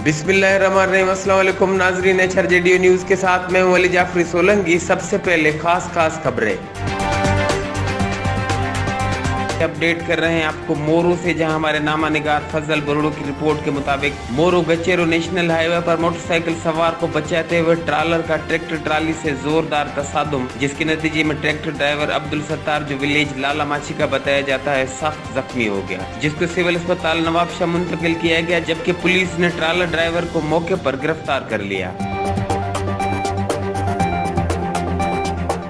बिस्मिल्लाहिर्रहमानिर्रहीम। अस्सलाम वालेकुम नाजरीन, HRJDO न्यूज़ के साथ मैं हूं अली जाफरी सोलंकी। सबसे पहले खास खबरें अपडेट कर रहे हैं आपको मोरू से, जहां हमारे नामा निगार फजल बरोड़ो की रिपोर्ट के मुताबिक मोरू गचेरो नेशनल हाईवे पर मोटरसाइकिल सवार को बचाते हुए ट्रालर का ट्रैक्टर ट्राली से जोरदार तसादुम, जिसके नतीजे में ट्रैक्टर ड्राइवर अब्दुल सत्तार, जो विलेज लाला माछी का बताया जाता है, सख्त जख्मी हो गया, जिसको सिविल अस्पताल नवाबशाह मुंतकिल किया गया, जबकि पुलिस ने ट्रालर ड्राइवर को मौके पर गिरफ्तार कर लिया।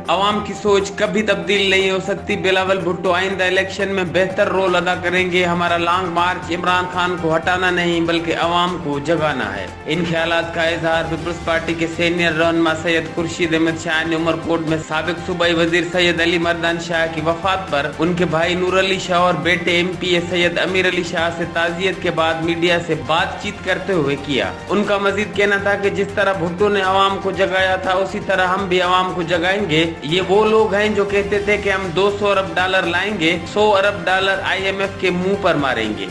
अवाम की सोच कभी तब्दील नहीं हो सकती। बिलावल भुट्टो आइंदा इलेक्शन में बेहतर रोल अदा करेंगे। हमारा लॉन्ग मार्च इमरान खान को हटाना नहीं बल्कि अवाम को जगाना है। इन ख्यालात का इजहार पीपल्स पार्टी के सीनियर रहनुमा सैयद खुर्शीद अहमद शाह ने उमरकोट में साबिक सूबाई वजीर सैयद अली मर्दान शाह की वफात पर उनके भाई नूर अली शाह और बेटे MPA सैयद अमीर अली शाह से ताजियत के बाद मीडिया से बातचीत करते हुए किया। उनका मजीद कहना था कि जिस तरह भुट्टो ने अवाम को जगाया था, उसी तरह हम भी अवाम को जगाएंगे। ये वो लोग हैं जो कहते थे कि हम $200 अरब लाएंगे, $100 अरब IMF के मुंह पर मारेंगे।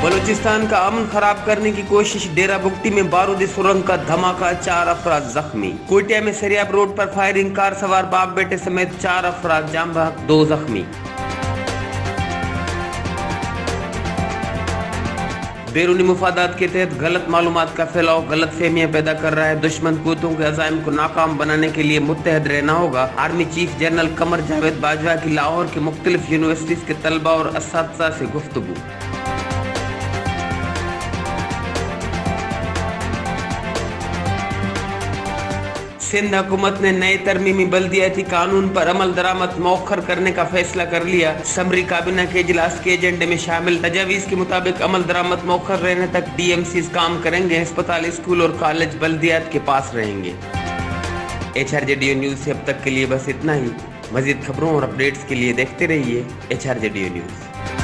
बलूचिस्तान का अमन खराब करने की कोशिश, डेरा बुगटी में बारूदी सुरंग का धमाका, 4 अफराद जख्मी। कोयटा में सरियाब रोड पर फायरिंग, कार सवार बाप बेटे समेत 4 अफराद जाम बहक, 2 जख्मी। बैरूनी मुफादात के तहत गलत मालूमात का फैलाव गलत फहमियां पैदा कर रहा है। दुश्मन कुव्वतों के अज़ाइम को नाकाम बनाने के लिए मुत्तहद रहना होगा। Army chief general Qamar Javed Bajwa की लाहौर की मुख्तलिफ यूनिवर्सिटीज के तलबा और असातिज़ा से गुफ्तगू। सिंध हुकूमत ने नए तरमीमी बल्दियाती कानून पर अमल दरामद मौखर करने का फैसला कर लिया। समरी काबीना के इजलास के एजेंडे में शामिल तजावीज़ के मुताबिक अमल दरामद मौखर रहने तक DMCs काम करेंगे। अस्पताल, स्कूल और कॉलेज बल्दियात के पास रहेंगे। HRJDO न्यूज़ से अब तक के लिए बस इतना ही। मजीद खबरों और अपडेट्स के लिए देखते रहिए HRJDO न्यूज़।